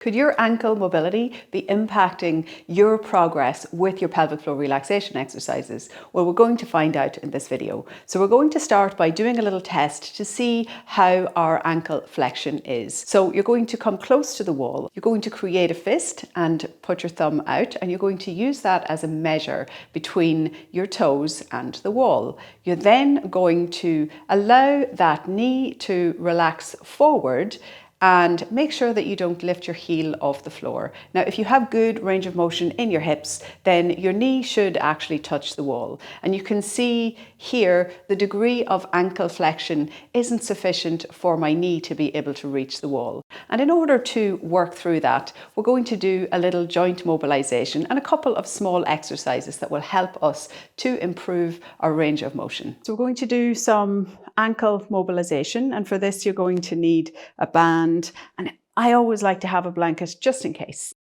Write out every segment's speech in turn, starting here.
Could your ankle mobility be impacting your progress with your pelvic floor relaxation exercises? Well, we're going to find out in this video. So we're going to start by doing a little test to see how our ankle flexion is. So you're going to come close to the wall. You're going to create a fist and put your thumb out, and you're going to use that as a measure between your toes and the wall. You're then going to allow that knee to relax forward and make sure that you don't lift your heel off the floor. Now, if you have good range of motion in your hips, then your knee should actually touch the wall. And you can see here the degree of ankle flexion isn't sufficient for my knee to be able to reach the wall. And in order to work through that, we're going to do a little joint mobilization and a couple of small exercises that will help us to improve our range of motion. So we're going to do some ankle mobilization, and for this you're going to need a band, and I always like to have a blanket just in case.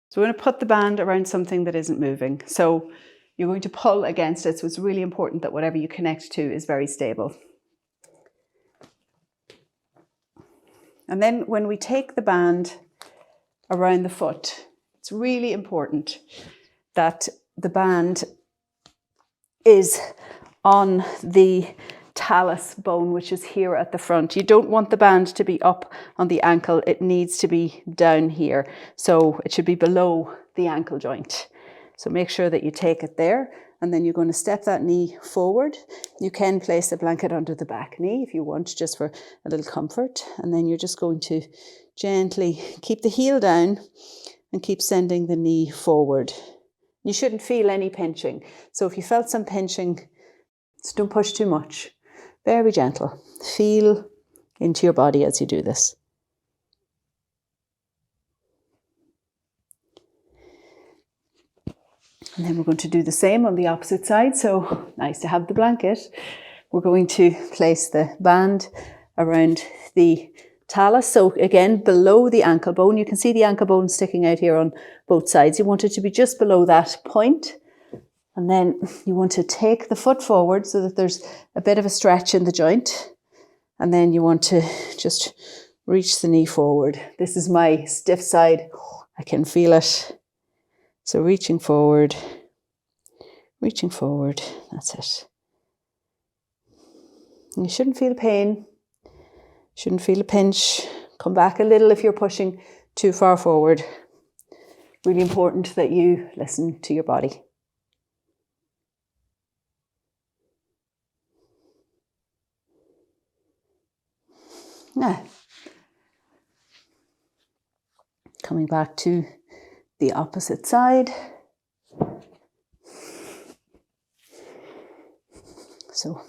So we're going to put the band around something that isn't moving. So you're going to pull against it, so it's really important that whatever you connect to is very stable. And then when we take the band around the foot, it's really important that the band is on the talus bone, which is here at the front. You don't want the band to be up on the ankle. It needs to be down here. So it should be below the ankle joint. So make sure that you take it there, and then you're going to step that knee forward. You can place a blanket under the back knee if you want, just for a little comfort. And then you're just going to gently keep the heel down and keep sending the knee forward. You shouldn't feel any pinching. So if you felt some pinching, just don't push too much. Very gentle. Feel into your body as you do this. And then we're going to do the same on the opposite side. So nice to have the blanket. We're going to place the band around the talus. So again, below the ankle bone. You can see the ankle bone sticking out here on both sides. You want it to be just below that point. And then you want to take the foot forward so that there's a bit of a stretch in the joint. And then you want to just reach the knee forward. This is my stiff side. I can feel it. So reaching forward, that's it. And you shouldn't feel pain, shouldn't feel a pinch. Come back a little if you're pushing too far forward. Really important that you listen to your body. Now, coming back to the opposite side. So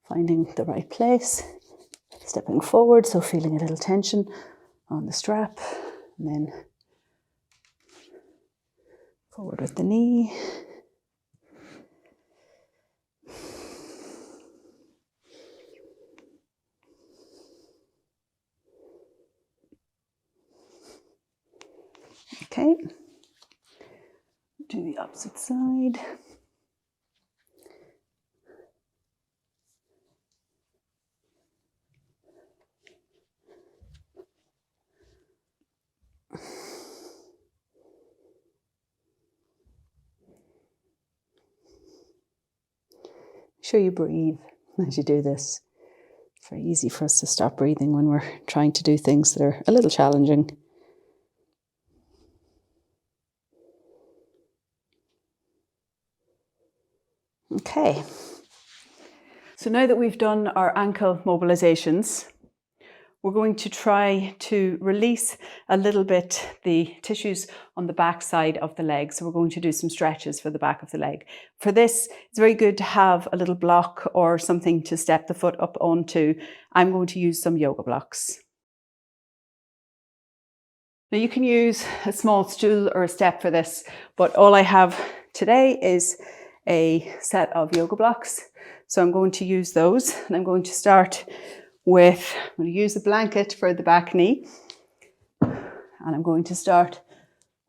finding the right place, stepping forward, so feeling a little tension on the strap, and then forward with the knee. Okay, do the opposite side. Make sure you breathe as you do this. It's very easy for us to stop breathing when we're trying to do things that are a little challenging. Okay, so now that we've done our ankle mobilizations, we're going to try to release a little bit the tissues on the back side of the leg. So we're going to do some stretches for the back of the leg. For this, it's very good to have a little block or something to step the foot up onto. I'm going to use some yoga blocks. Now you can use a small stool or a step for this, but all I have today is a set of yoga blocks. So I'm going to use those, and I'm going to start with, I'm going to use a blanket for the back knee, and I'm going to start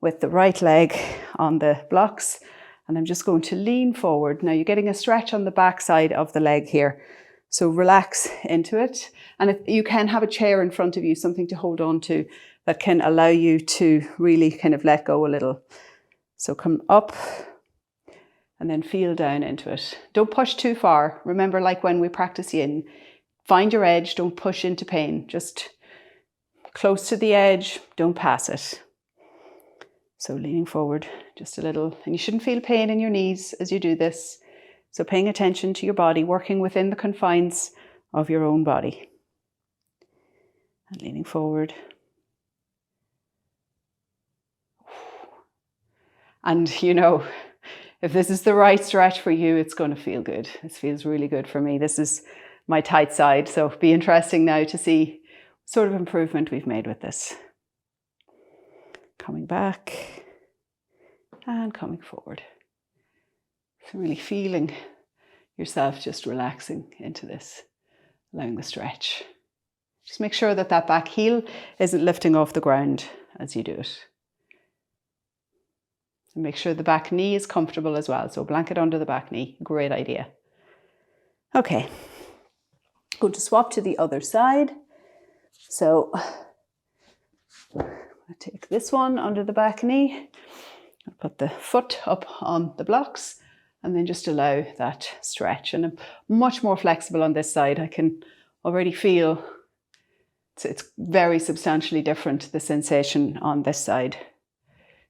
with the right leg on the blocks, and I'm just going to lean forward. Now you're getting a stretch on the back side of the leg here. So relax into it. And if you can have a chair in front of you, something to hold on to, that can allow you to really kind of let go a little. So come up and then feel down into it. Don't push too far. Remember, like when we practice yin, find your edge, don't push into pain. Just close to the edge, don't pass it. So leaning forward just a little, and you shouldn't feel pain in your knees as you do this. So paying attention to your body, working within the confines of your own body. And leaning forward. And you know, if this is the right stretch for you, it's going to feel good. This feels really good for me. This is my tight side. So it'll be interesting now to see what sort of improvement we've made with this. Coming back and coming forward. So really feeling yourself just relaxing into this, allowing the stretch. Just make sure that that back heel isn't lifting off the ground as you do it. And make sure the back knee is comfortable as well. So blanket under the back knee, great idea. Okay, going to swap to the other side. So I take this one under the back knee. I'll put the foot up on the blocks and then just allow that stretch. And I'm much more flexible on this side. I can already feel it's very substantially different, the sensation on this side.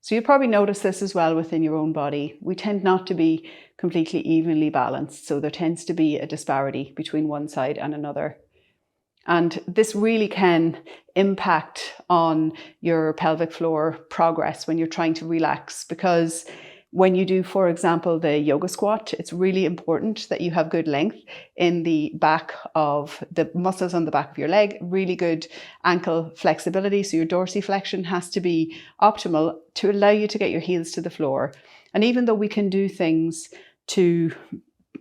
So you probably notice this as well within your own body. We tend not to be completely evenly balanced. So there tends to be a disparity between one side and another. And this really can impact on your pelvic floor progress when you're trying to relax, because when you do, for example, the yoga squat, it's really important that you have good length in the back of the muscles on the back of your leg, really good ankle flexibility. So your dorsiflexion has to be optimal to allow you to get your heels to the floor. And even though we can do things to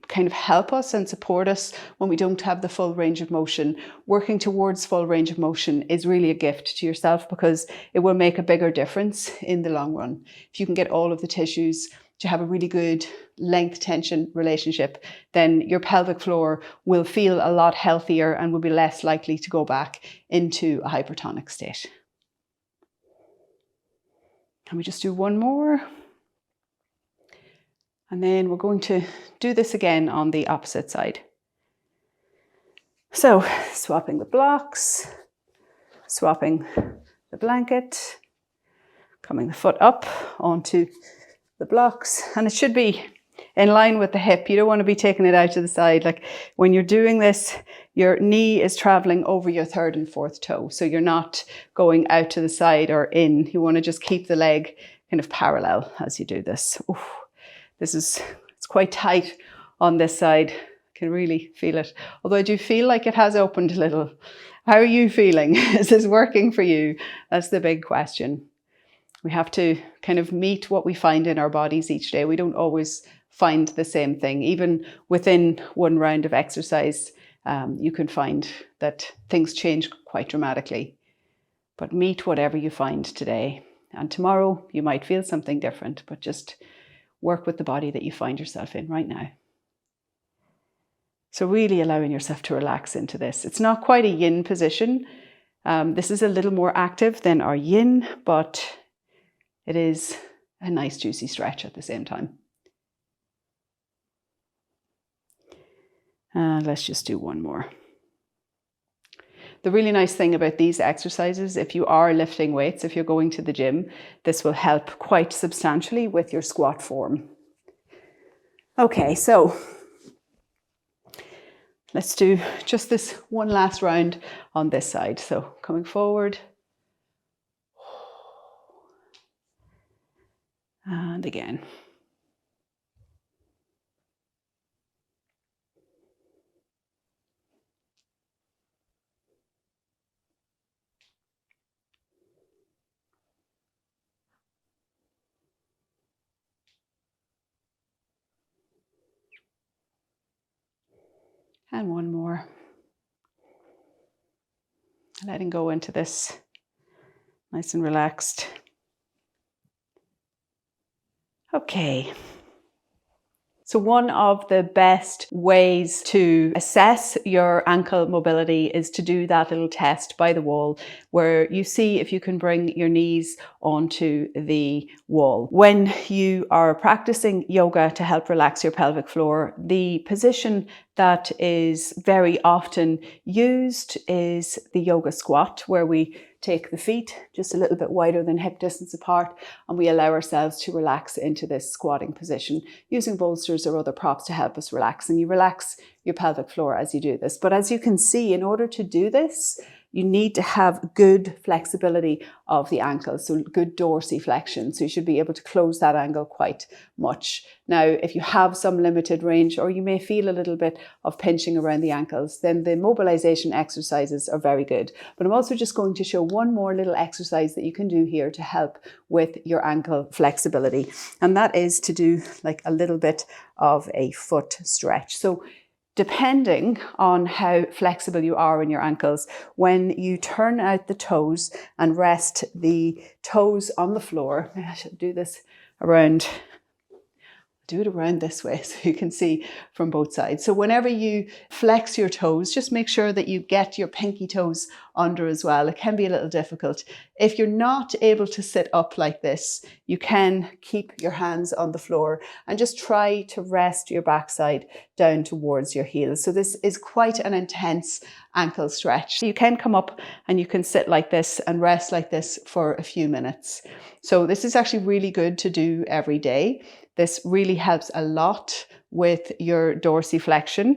kind of help us and support us when we don't have the full range of motion, working towards full range of motion is really a gift to yourself, because it will make a bigger difference in the long run. If you can get all of the tissues to have a really good length tension relationship, then your pelvic floor will feel a lot healthier and will be less likely to go back into a hypertonic state. Can we just do one more? And then we're going to do this again on the opposite side. So swapping the blocks, swapping the blanket, coming the foot up onto the blocks, and it should be in line with the hip. You don't want to be taking it out to the side. Like when you're doing this, your knee is traveling over your third and fourth toe. So you're not going out to the side or in. You want to just keep the leg kind of parallel as you do this. Oof. It's quite tight on this side. I can really feel it. Although I do feel like it has opened a little. How are you feeling? Is this working for you? That's the big question. We have to kind of meet what we find in our bodies each day. We don't always find the same thing. Even within one round of exercise, you can find that things change quite dramatically. But meet whatever you find today. And tomorrow you might feel something different, but just work with the body that you find yourself in right now. So really allowing yourself to relax into this. It's not quite a yin position. This is a little more active than our yin, but it is a nice juicy stretch at the same time. Let's just do one more. The really nice thing about these exercises, if you are lifting weights, if you're going to the gym, this will help quite substantially with your squat form. Okay, so let's do just this one last round on this side. So coming forward. And again. And one more. Letting go into this nice and relaxed. Okay. So one of the best ways to assess your ankle mobility is to do that little test by the wall where you see if you can bring your knees onto the wall. When you are practicing yoga to help relax your pelvic floor, the position that is very often used is the yoga squat, where we take the feet just a little bit wider than hip distance apart and we allow ourselves to relax into this squatting position using bolsters or other props to help us relax. And you relax your pelvic floor as you do this. But as you can see, in order to do this, you need to have good flexibility of the ankle, so good dorsiflexion. So you should be able to close that angle quite much. Now, if you have some limited range or you may feel a little bit of pinching around the ankles, then the mobilization exercises are very good. But I'm also just going to show one more little exercise that you can do here to help with your ankle flexibility. And that is to do like a little bit of a foot stretch. So depending on how flexible you are in your ankles, when you turn out the toes and rest the toes on the floor, maybe I should do this around, do it around this way so you can see from both sides. So whenever you flex your toes, just make sure that you get your pinky toes under as well. It can be a little difficult. If you're not able to sit up like this, you can keep your hands on the floor and just try to rest your backside down towards your heels. So this is quite an intense ankle stretch. You can come up and you can sit like this and rest like this for a few minutes. So this is actually really good to do every day. This really helps a lot with your dorsiflexion.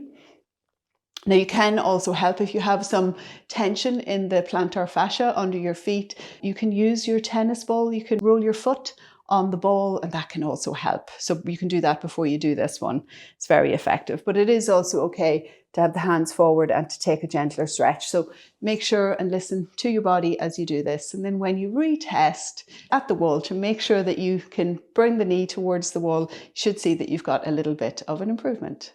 Now you can also help if you have some tension in the plantar fascia under your feet. You can use your tennis ball, you can roll your foot on the ball and that can also help. So you can do that before you do this one. It's very effective, but it is also okay to have the hands forward and to take a gentler stretch. So make sure and listen to your body as you do this. And then when you retest at the wall to make sure that you can bring the knee towards the wall, you should see that you've got a little bit of an improvement.